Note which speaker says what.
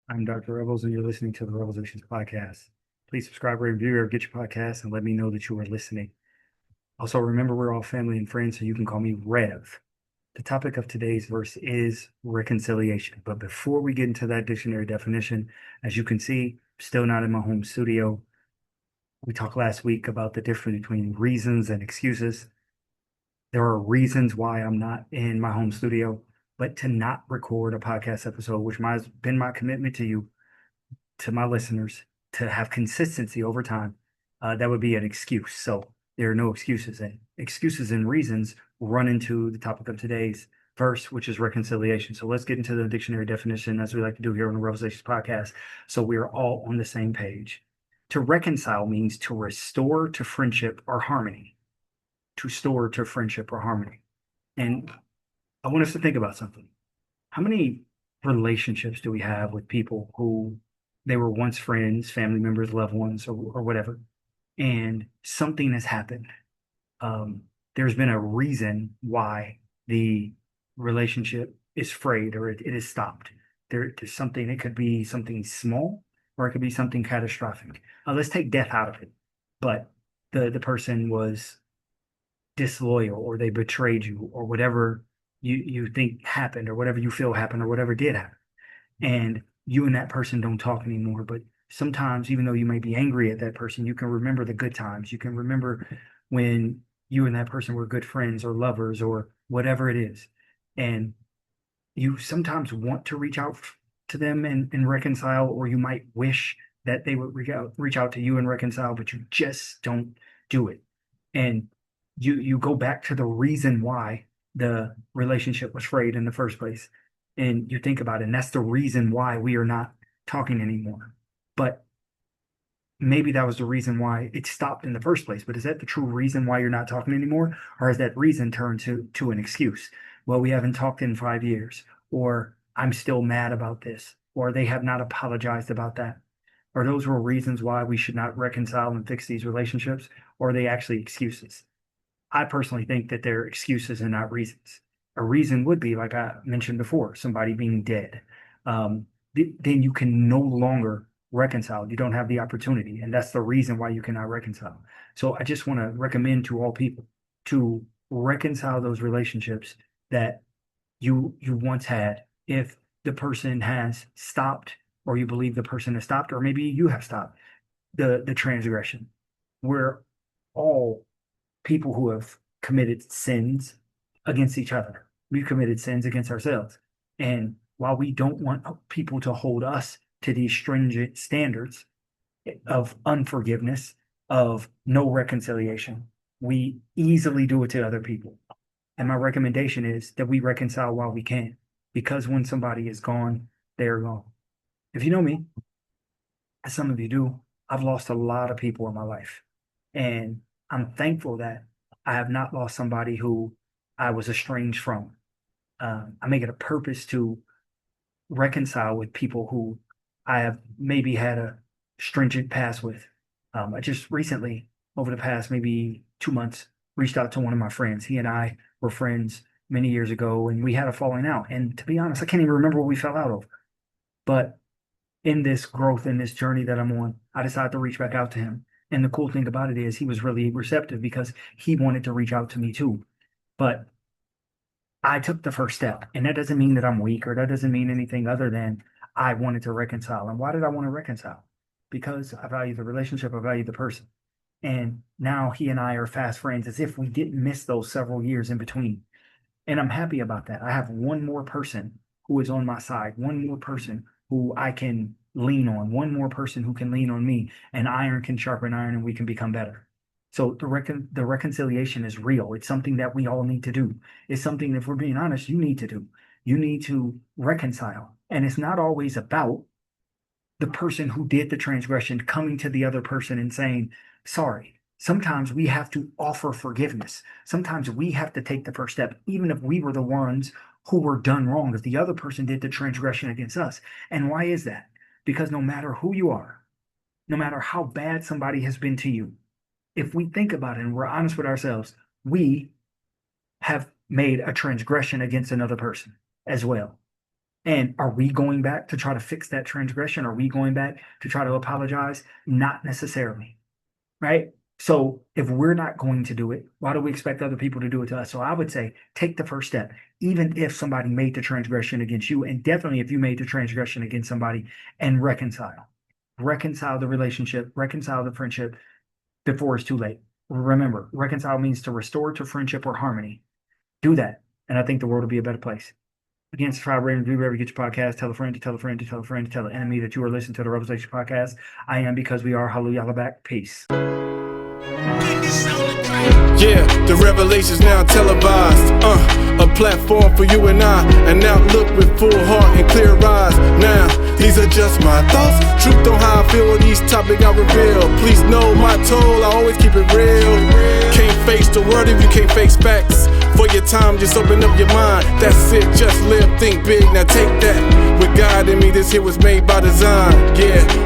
Speaker 1: I'm Dr. Rebels, and you're listening to the REVELSations podcast. Please subscribe, rate, review, or get your podcast and let me know that you are listening. Also, remember we're all family and friends, so you can call me Rev. The topic of today's verse is reconciliation. But before we get into that dictionary definition, as you can see, still not in my home studio. We talked last week about the difference between reasons and excuses. There are reasons why I'm not in my home studio, but to not record a podcast episode, which has been my commitment to you, to my listeners, to have consistency over time, that would be an excuse. So there are no excuses. And excuses and reasons run into the topic of today's verse, which is reconciliation. So let's get into the dictionary definition as we like to do here on the REVELSations podcast. So we are all on the same page. To reconcile means to restore to friendship or harmony. To restore to friendship or harmony. And I want us to think about something. How many relationships do we have with people who they were once friends, family members, loved ones, or whatever, and something has happened? Um, there's been a reason why the relationship is frayed or it is stopped. There's something, it could be something small or it could be something catastrophic. Let's take death out of it. But the person was disloyal or they betrayed you or whatever you think happened or whatever you feel happened or whatever did happen. And you and that person don't talk anymore. But sometimes, even though you may be angry at that person, you can remember the good times. You can remember when you and that person were good friends or lovers or whatever it is. And you sometimes want to reach out to them and reconcile, or you might wish that they would reach out to you and reconcile, but you just don't do it. And you go back to the reason why the relationship was frayed in the first place. And you think about it, and that's the reason why we are not talking anymore. But maybe that was the reason why it stopped in the first place. But is that the true reason why you're not talking anymore? Or has that reason turned to an excuse? Well, we haven't talked in 5 years, or I'm still mad about this, or they have not apologized about that. Or those were reasons why we should not reconcile and fix these relationships, or are they actually excuses? I personally think that they're excuses and not reasons. A reason would be, like I mentioned before, somebody being dead. Then you can no longer reconcile. You don't have the opportunity. And that's the reason why you cannot reconcile. So I just want to recommend to all people to reconcile those relationships that you once had. If the person has stopped, or you believe the person has stopped, or maybe you have stopped the transgression. We're all people who have committed sins against each other. We've committed sins against ourselves. And while we don't want people to hold us to these stringent standards of unforgiveness, of no reconciliation, we easily do it to other people. And my recommendation is that we reconcile while we can, because when somebody is gone, they're gone. If you know me, as some of you do, I've lost a lot of people in my life. And I'm thankful that I have not lost somebody who I was estranged from. I make it a purpose to reconcile with people who I have maybe had a stringent past with. I just recently, over the past maybe 2 months, reached out to one of my friends. He and I were friends many years ago, and we had a falling out. And to be honest, I can't even remember what we fell out over. But in this growth, in this journey that I'm on, I decided to reach back out to him. And the cool thing about it is he was really receptive because he wanted to reach out to me too. But I took the first step. And that doesn't mean that I'm weak, or that doesn't mean anything other than I wanted to reconcile. And why did I want to reconcile? Because I value the relationship, I value the person. And now he and I are fast friends, as if we didn't miss those several years in between. And I'm happy about that. I have one more person who is on my side, one more person who I can lean on, one more person who can lean on me, and iron can sharpen iron and we can become better. So the reconciliation is real. It's something that we all need to do. It's something, if we're being honest, you need to do. You need to reconcile. And it's not always about the person who did the transgression coming to the other person and saying, sorry. Sometimes we have to offer forgiveness. Sometimes we have to take the first step, even if we were the ones who were done wrong, if the other person did the transgression against us. And why is that? Because no matter who you are, no matter how bad somebody has been to you, if we think about it and we're honest with ourselves, we have made a transgression against another person as well. And are we going back to try to fix that transgression? Are we going back to try to apologize? Not necessarily, right? So if we're not going to do it, why do we expect other people to do it to us? So I would say take the first step, even if somebody made the transgression against you, and definitely if you made the transgression against somebody, and reconcile. Reconcile the relationship, reconcile the friendship before it's too late. Remember, reconcile means to restore to friendship or harmony. Do that, and I think the world will be a better place. Again, subscribe, rate, and review wherever you get your podcast. Tell a friend to tell a friend to tell a friend to tell an enemy that you are listening to the REVELSations podcast. I am because we are. Hallelujah, Allah back. Peace.
Speaker 2: Yeah, the revelations now televised. A platform for you and I. And now look with full heart and clear eyes. Now, these are just my thoughts. Truth on how I feel on these topics I reveal. Please know my toll, I always keep it real. Can't face the word if you can't face facts. For your time, just open up your mind. That's it, just live, think big, now take that. With God in me, this here was made by design. Yeah.